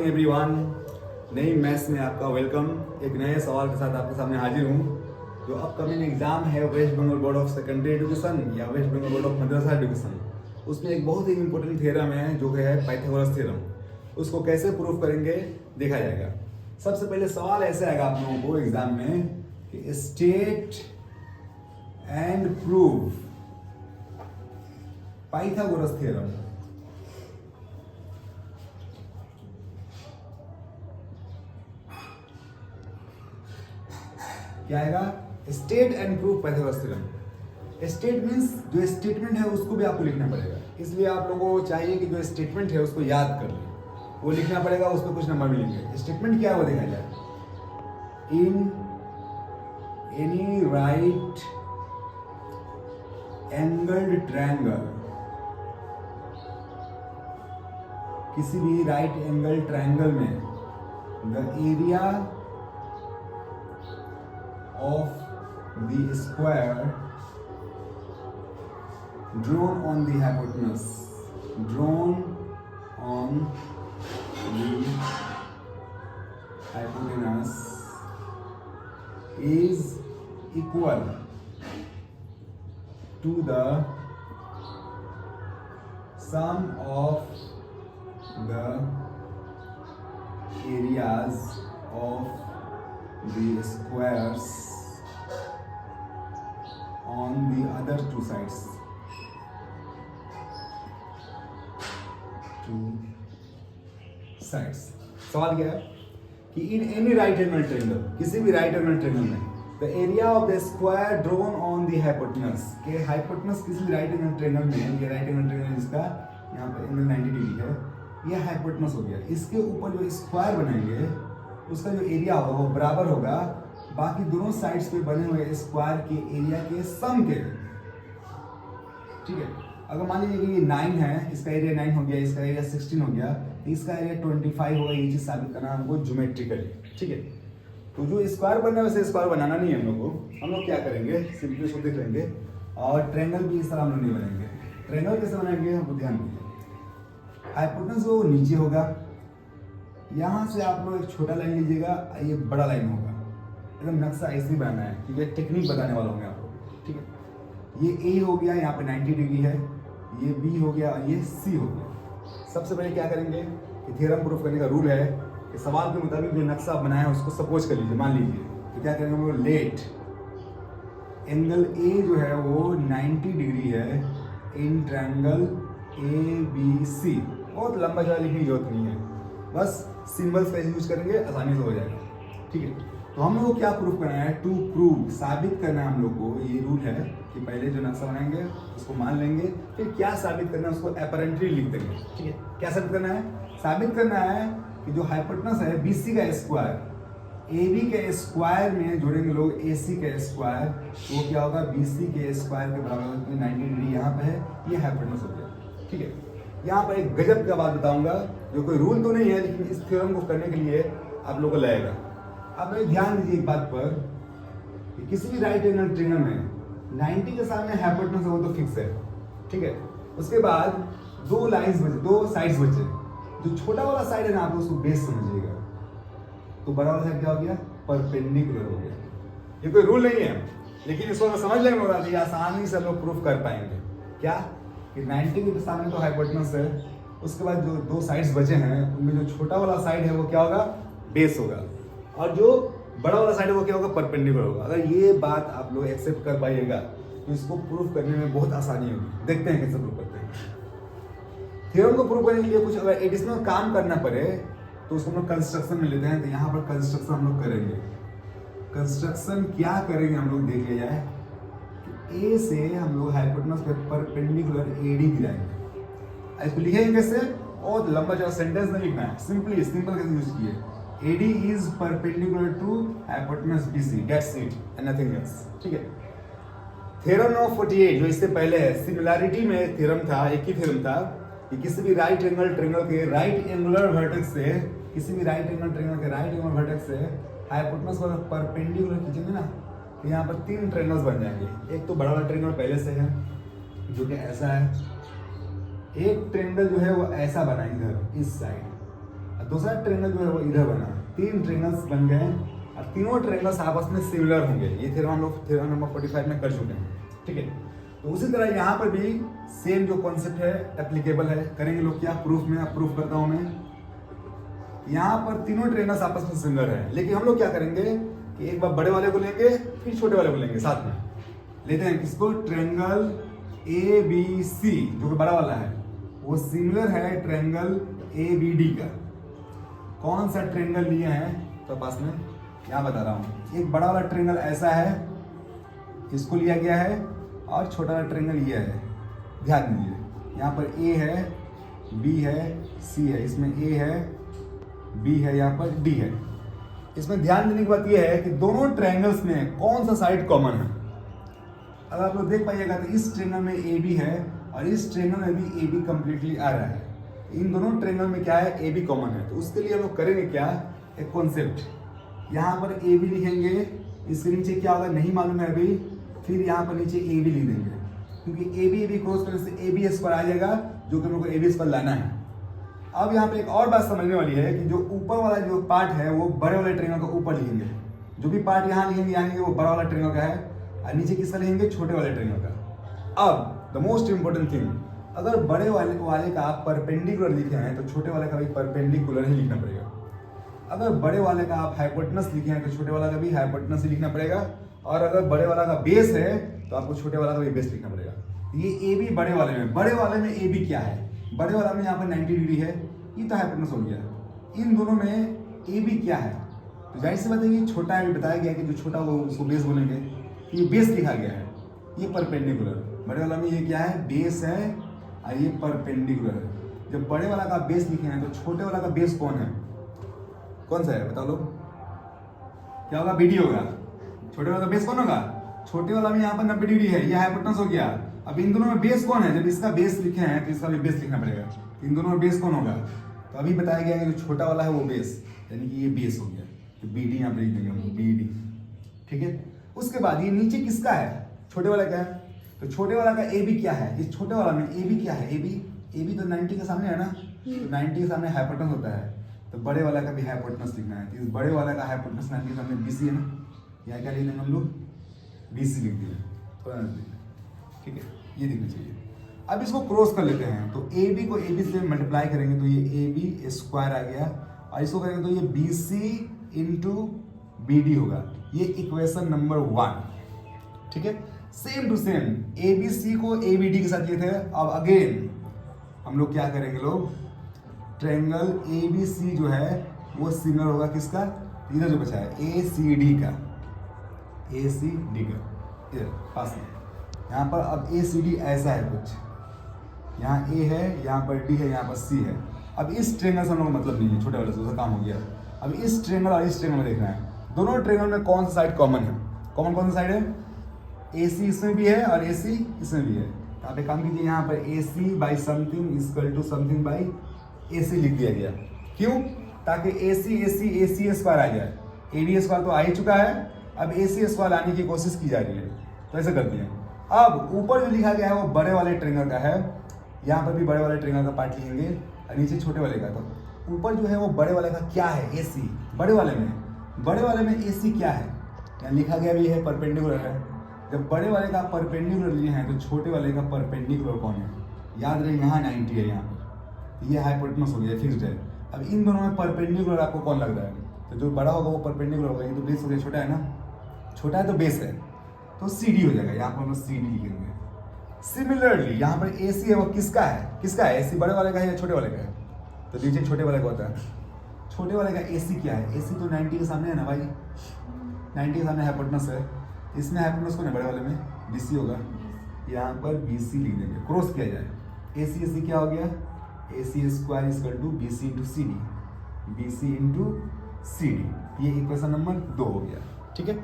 Morning everyone. नई maths में आपका वेलकम। एक नए सवाल के साथ आपके सामने हाजिर हूँ। जो अपकमिंग एग्जाम है West Bengal board of secondary education या West Bengal board of Madrasah education, उसमें एक बहुत ही इंपॉर्टेंट थ्योरम है जो है पाइथागोरस थ्योरम। उसको कैसे प्रूफ करेंगे देखा जाएगा। सबसे पहले सवाल ऐसे आएगा आप लोगों को एग्जाम में कि state and prove Pythagoras theorem. क्या आएगा? State and proof Pythagoras theorem. State means जो स्टेटमेंट है उसको भी आपको लिखना पड़ेगा, इसलिए आप लोगों को चाहिए कि जो स्टेटमेंट है उसको याद कर लें, वो लिखना पड़ेगा, उस पर कुछ नंबर मिलेंगे। स्टेटमेंट क्या है वो देखा जाए। In any right angled triangle, किसी भी राइट एंगल ट्रायंगल में the area of the square drawn on the hypotenuse is equal to the sum of the areas of the squares on the other two sides. सवाल क्या है कि in any right angle triangle, किसी भी right angle triangle में the area of the square drawn on the hypotenuse, के hypotenuse किसी भी राइट एंगल ट्रायंगल में, ये राइट एंगल ट्रायंगल जिसका यहाँ पे एंगल 90 डिग्री है, ये हाइपोटेनस हो गया। इसके ऊपर जो स्क्वायर बनाएंगे उसका जो एरिया होगा वो बराबर होगा बाकी दोनों साइड्स पे बने हुए स्क्वायर के एरिया के सम के। ठीक है, अगर मान लीजिए कि ये 9 है, इसका एरिया 9 हो गया, इसका एरिया 16 हो गया, इसका एरिया 25 होगा। ये चीज साबित करना हमको ज्योमेट्रिकली। ठीक है, तो जो स्क्वायर बनना है वैसे स्क्वायर बनाना नहीं है हम लोग को। हम लोग क्या करेंगे, सिंपली इसको देख लेंगे और ट्रायंगल भी इस तरह हम लोग नहीं बनाएंगे। ट्रायंगल कैसे बनाएंगे हमको ध्यान दीजिए। हाइपोटेनस वो नीचे होगा, यहाँ से आप लोग एक छोटा लाइन लीजिएगा, ये बड़ा लाइन होगा। एकदम नक्शा ऐसे बनाना है, ठीक है, टेक्निक बताने वाला हूँ मैं आपको। ठीक है, ये ए हो गया, यहाँ पे 90 डिग्री है, ये बी हो गया और ये सी हो गया। सबसे पहले क्या करेंगे कि थ्योरम प्रूफ करने का रूल है कि सवाल के मुताबिक जो नक्शा बनाया है उसको सपोज कर लीजिए, मान लीजिए। तो क्या करेंगे हम लोग, लेट एंगल ए जो है वो 90 डिग्री है in triangle A B C. बहुत लंबा चौड़ा लिखने की जरूरत नहीं है, बस सिंबल्स का यूज करेंगे, आसानी से हो जाएगा। ठीक है, तो हम लोग को क्या प्रूफ करना है, टू प्रूव, साबित करना है हम लोग को। ये रूल है कि पहले जो नक्शा बनाएंगे उसको मान लेंगे, फिर क्या साबित करना है उसको अपरेंटली लिख देंगे। ठीक है, क्या साबित करना है? साबित करना है कि जो हाइपोटेनस है बीसी का स्क्वायर ए बी के स्क्वायर में जोड़ेंगे लोग ए सी का स्क्वायर, तो वो क्या होगा, बी सी के स्क्वायर के बराबर होगा। 90 डिग्री यहाँ पे है, ये हाइपोटेनस हो गया। ठीक है, यहाँ पर एक गजब का बात बताऊंगा, जो कोई रूल तो नहीं है लेकिन इस थ्योरम को करने के लिए आप लोगों को लगेगा। आप लोग ध्यान दीजिए एक बात पर कि किसी भी राइट एंगल ट्रायंगल में 90 के सामने हाइपोटेनस है वो तो फिक्स है। ठीक है, उसके बाद दो लाइंस बचे, दो साइड्स बचे। जो छोटा वाला साइड है ना, आप उसको बेस समझिएगा, तो बड़ा वाला साइड क्या हो गया, परपेंडिकुलर हो गया। ये कोई रूल नहीं है लेकिन इसको अगर समझ लेंगे ना तो आसानी से हम लोग प्रूफ कर पाएंगे। क्या कि 90 के सामने तो हाइपोटेनस है, उसके बाद जो दो साइड्स बचे हैं उनमें जो छोटा वाला साइड है वो क्या होगा, बेस होगा, और जो बड़ा वाला साइड है वो क्या होगा, परपेंडिकुलर होगा। अगर ये बात आप लोग एक्सेप्ट कर पाइएगा तो इसको प्रूफ करने में बहुत आसानी होगी। देखते हैं कैसे प्रूफ करते हैं। थ्योरम को प्रूफ करने के लिए कुछ अगर एडिशनल काम करना पड़े तो उसको हम लोग कंस्ट्रक्शन में लेते हैं। तो यहाँ पर कंस्ट्रक्शन हम लोग करेंगे। कंस्ट्रक्शन क्या करेंगे हम लोग देख लिया जाए। ए से हम लोग हाइपोटेनस पे परपेंडिकुलर एडी गिराएंगे। इसको लिखेंगे कैसे, बहुत लंबा चौड़ा सेंटेंस नहीं लिखना है, सिंपल कैसे यूज किए, AD is perpendicular to hypotenuse BC. That's it and nothing else. ठीक है, थ्योरम नंबर 48 जो इससे पहले है, सिमिलैरिटी में थ्योरम था, एक ही थ्योरम था कि किसी भी राइट एंगल ट्रायंगल के राइट एंगुलर वर्टेक्स से, किसी भी राइट एंगल ट्रायंगल के राइट एंगल वर्टेक्स से हाइपोटेनस को परपेंडिकुलर खींचेंगे ना, तो यहाँ पर 3 ट्रायंगल्स बन जाएंगे। एक तो बड़ा वाला ट्रायंगल पहले से है जो कि ऐसा है, एक ट्रायंगल जो है वो ऐसा बना इधर इस साइड, दूसरा ट्रेंगल जो है वो इधर बना, 3 ट्रेंगल्स बन गए और तीनों ट्रेंगल्स आपस में सिमिलर होंगे। ये थ्योरम हम लोग थ्योरम नंबर 45 में कर चुके हैं, ठीक है। तो उसी तरह यहाँ पर भी सेम जो कॉन्सेप्ट है एप्लीकेबल है। करेंगे लोग क्या, प्रूफ में, अब प्रूफ करता हूँ मैं। यहाँ पर तीनों ट्रेंगल्स आपस में सिमिलर है, लेकिन हम लोग क्या करेंगे कि एक बार बड़े वाले को लेंगे फिर छोटे वाले को लेंगे साथ में। लेते हैं किसको, ट्रेंगल ABC जो कि बड़ा वाला है वो सिमिलर है ट्रेंगल ABD का। कौन सा ट्रेंगल लिए हैं तो पास में यहाँ बता रहा हूँ। एक बड़ा वाला ट्रेंगल ऐसा है, इसको लिया गया है, और छोटा वाला ट्रेंगल ये है। ध्यान दीजिए, यहाँ पर A है, B है, C है, इसमें A है, B है, यहाँ पर D है। इसमें ध्यान देने की बात यह है कि दोनों ट्रायंगल्स में कौन सा साइड कॉमन है। अगर आप लोग देख पाइएगा तो इस ट्रायंगल में AB है और इस ट्रायंगल में भी AB कंप्लीटली आ रहा है। इन दोनों ट्रायंगल में क्या है, AB कॉमन है। तो उसके लिए हम लोग करेंगे क्या, एक कॉन्सेप्ट, यहाँ पर AB लिखेंगे, इसके नीचे क्या होगा नहीं मालूम है अभी, फिर यहाँ पर नीचे AB लिख देंगे, क्योंकि AB क्रॉस करने से AB स्क्वायर आ जाएगा, जो कि हम लोग को AB स्क्वायर लाना है। अब यहाँ पे एक और बात समझने वाली है कि जो ऊपर वाला जो पार्ट है वो बड़े वाले ट्रायंगल का ऊपर लिखेंगे, जो भी पार्ट यहाँ लिखेंगे यानी कि वो बड़ा वाला ट्रायंगल का है, और नीचे किसका लिखेंगे, छोटे वाले ट्रायंगल का। अब द मोस्ट इंपॉर्टेंट थिंग, अगर बड़े वाले का आप परपेंडिकुलर लिखे हैं तो छोटे वाले का भी परपेंडिकुलर ही लिखना पड़ेगा। अगर बड़े वाले का आप हाइपोटेनस लिखे हैं तो छोटे वाला का भी हाइपोटेनस ही लिखना पड़ेगा, और अगर बड़े वाला का बेस है तो आपको छोटे वाला का भी बेस लिखना पड़ेगा। ये AB बड़े वाले में AB क्या है, बड़े वाला में यहाँ पर 90 डिग्री है, ये तो हाइपोटेनस हो गया। इन दोनों में AB क्या है, तो जाहिर सी बात है ये छोटा है, बताया गया कि जो छोटा वो उसको बेस बोलेंगे, ये बेस लिखा गया है। ये परपेंडिकुलर, बड़े वाला में ये क्या है, बेस है, और ये परपेंडिकुलर है। जब बड़े वाला का बेस लिखे हैं तो छोटे वाला का बेस कौन है, कौन सा है बताओ लोग, क्या होगा, BD होगा। छोटे वाला का बेस कौन होगा, छोटे वाला में यहाँ पर 90 डिग्री है, ये हाइपोटेनस हो गया। अब इन दोनों में बेस कौन है, जब इसका बेस लिखे हैं तो इसका भी बेस लिखना पड़ेगा। इन दोनों में बेस कौन होगा, तो अभी बताया गया है कि जो छोटा वाला है वो बेस, यानी कि ये बेस हो गया, तो BD यहाँ पे लिख देंगे हम BD, ठीक है। उसके बाद ये नीचे किसका है, छोटे वाला का है, तो छोटे वाला का AB क्या है, इस छोटे वाला में AB क्या है, AB तो 90 के सामने है ना, तो 90 के सामने हाइपोटेनस होता है, तो बड़े वाला का भी हाइपोटेनस लिखना है। तो इस बड़े वाला का हाइपोटेनस 90 के सामने BC है ना, यहाँ क्या लिख देंगे हम लोग, BC लिख दिए, थोड़ा ठीक है, ये दिखना चाहिए। अब इसको क्रॉस कर लेते हैं, तो AB को AB से मल्टीप्लाई करेंगे तो ये AB स्क्वायर आ गया, और इसको करेंगे तो ये BC इंटू BD होगा। ये इक्वेशन नंबर 1, ठीक है। सेम टू सेम ABC को ABD के साथ लिए थे। अब अगेन हम लोग क्या करेंगे लोग, ट्रायंगल ABC जो है वो सिमिलर होगा किसका, इधर जो बचा है ACD का, इधर पास में। यहाँ पर अब ACD ऐसा है कुछ, यहाँ A है, यहाँ पर D है, यहाँ पर C है। अब इस ट्रायंगल से हम लोग मतलब नहीं है, छोटे वाले से उसका काम हो गया। अब इस ट्रायंगल और इस ट्रायंगल में देखना है, दोनों ट्रायंगल में कौन सा साइड कॉमन है, कौन सा साइड है, AC इसमें भी है और AC इसमें भी है। तो आप एक काम कीजिए, यहाँ पर AC by something equal to something by AC लिख दिया गया। क्यों, ताकि AC स्क्वायर आ जाए। AD स्क्वायर तो आ ही चुका है, अब AC स्क्वायर लाने की कोशिश की जा रही है, तो ऐसे करते हैं। अब ऊपर जो लिखा गया है वो बड़े वाले ट्रायंगल का है, यहाँ पर भी बड़े वाले ट्रायंगल का पार्ट लिखेंगे, और नीचे छोटे वाले का। तो ऊपर जो है वो बड़े वाले का क्या है, AC, बड़े वाले में AC क्या है, यहाँ लिखा गया भी है, परपेंडिकुलर है। जब बड़े वाले का परपेंडिकुलर लिए हैं तो छोटे वाले का परपेंडिकुलर कौन है, याद रहे यहाँ 90 है, यहाँ पर ये हाइपोटेनस हो गया, फिक्स्ड है। अब इन दोनों में परपेंडिकुलर आपको कौन लग रहा है, तो जो बड़ा होगा वो परपेंडिकुलर होगा, ये तो बेस हो गया, छोटा है ना, छोटा है तो बेस है, तो CD हो जाएगा, यहाँ पर हम CD लिखेंगे। सिमिलरली यहाँ पर AC है वो किसका है, AC बड़े वाले का है या छोटे वाले का है, तो नीचे छोटे वाले का होता है। छोटे वाले का AC क्या है, AC तो 90 के सामने है ना भाई, 90 के सामने हाइपोटेनस है, इसमें हाइपोटेनस कौन है, बड़े वाले में BC होगा, यहाँ पर BC लिख देंगे, क्रॉस किया जाए। AC क्या हो गया, AC square equal to BC into CD, BC into CD, ये इक्वेशन नंबर 2 हो गया, ठीक है।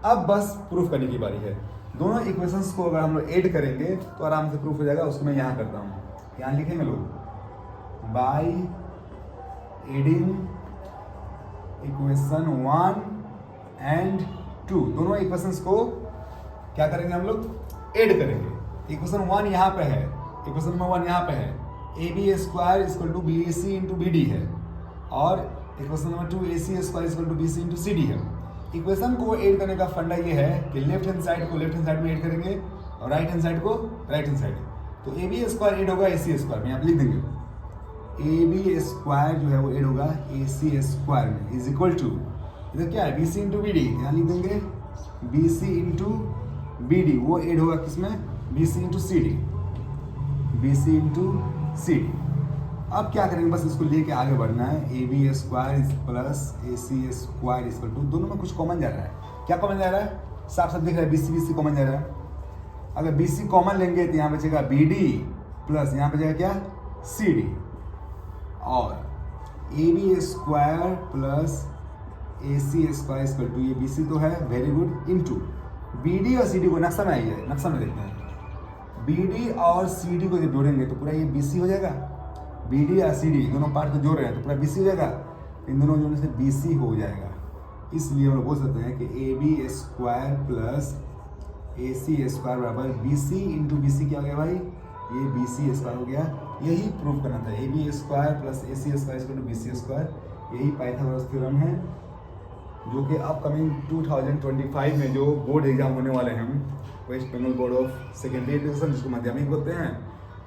अब बस प्रूफ करने की बारी है। दोनों इक्वेशंस को अगर हम लोग ऐड करेंगे तो आराम से प्रूफ हो जाएगा। उसको मैं यहाँ करता हूँ, यहाँ लिखेंगे लोग, बाय एडिंग इक्वेशन 1 एंड 2, दोनों इक्वेशंस को क्या करेंगे हम लोग, ऐड करेंगे। इक्वेशन 1 यहाँ पे है, इक्वेशन नंबर 1 यहाँ पे है, AB square equal to BC into BD है, और equation number 2 AC square is equal to BC into CD है। इक्वेशन को ऐड करने का फंडा ये है कि लेफ्ट हैंड साइड को लेफ्ट हैंड साइड में ऐड करेंगे और राइट हैंड साइड को राइट हैंड साइड। तो AB स्क्वायर ऐड होगा AC स्क्वायर में, आप लिख देंगे AB स्क्वायर जो है वो ऐड होगा AC स्क्वायर में इज इक्वल टू, इधर क्या है BC इंटू BD, यहाँ लिख देंगे BC इंटू BD, वो ऐड होगा किसमें BC into CD, BC into CD। अब क्या करेंगे, बस इसको लेके आगे बढ़ना है। AB square plus AC square equal to, दोनों में कुछ कॉमन जा रहा है। क्या कॉमन जा रहा है, साफ साफ दिख रहा है, BC कॉमन जा रहा है। अगर BC कॉमन लेंगे तो यहाँ बचेगा BD प्लस यहाँ बचेगा क्या CD, और AB square plus AC square equal to, ये BC तो है, वेरी गुड, इंटू BD और CD को नक्शा में आइए, नक्शा में देखते हैं। BD और CD को जब जोड़ेंगे तो पूरा ये BC हो जाएगा। BD और CD दोनों पार्ट को जोड़ रहे हैं तो पूरा BC हो जाएगा, इन दोनों जोड़ने से BC हो जाएगा। इसलिए हम लोग बोल सकते हैं कि AB square plus AC square बराबर BC इंटू BC क्या हो गया भाई, ये BC स्क्वायर हो गया। यही प्रूव करना था, AB square plus AC square equal to BC square, यही पाइथागोरस थ्योरम है जो कि अपकमिंग 2025 में जो बोर्ड एग्जाम होने वाले हैं, West Bengal board of secondary education जिसको माध्यमिक बोलते हैं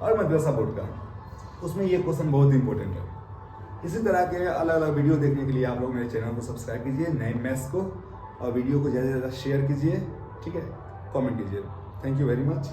और मदरसा बोर्ड का, उसमें ये क्वेश्चन बहुत इंपॉर्टेंट है। इसी तरह के अलग अलग वीडियो देखने के लिए आप लोग मेरे चैनल को सब्सक्राइब कीजिए, नए मैथ्स को, और वीडियो को ज़्यादा से ज़्यादा शेयर कीजिए, ठीक है, कमेंट कीजिए। Thank you very much.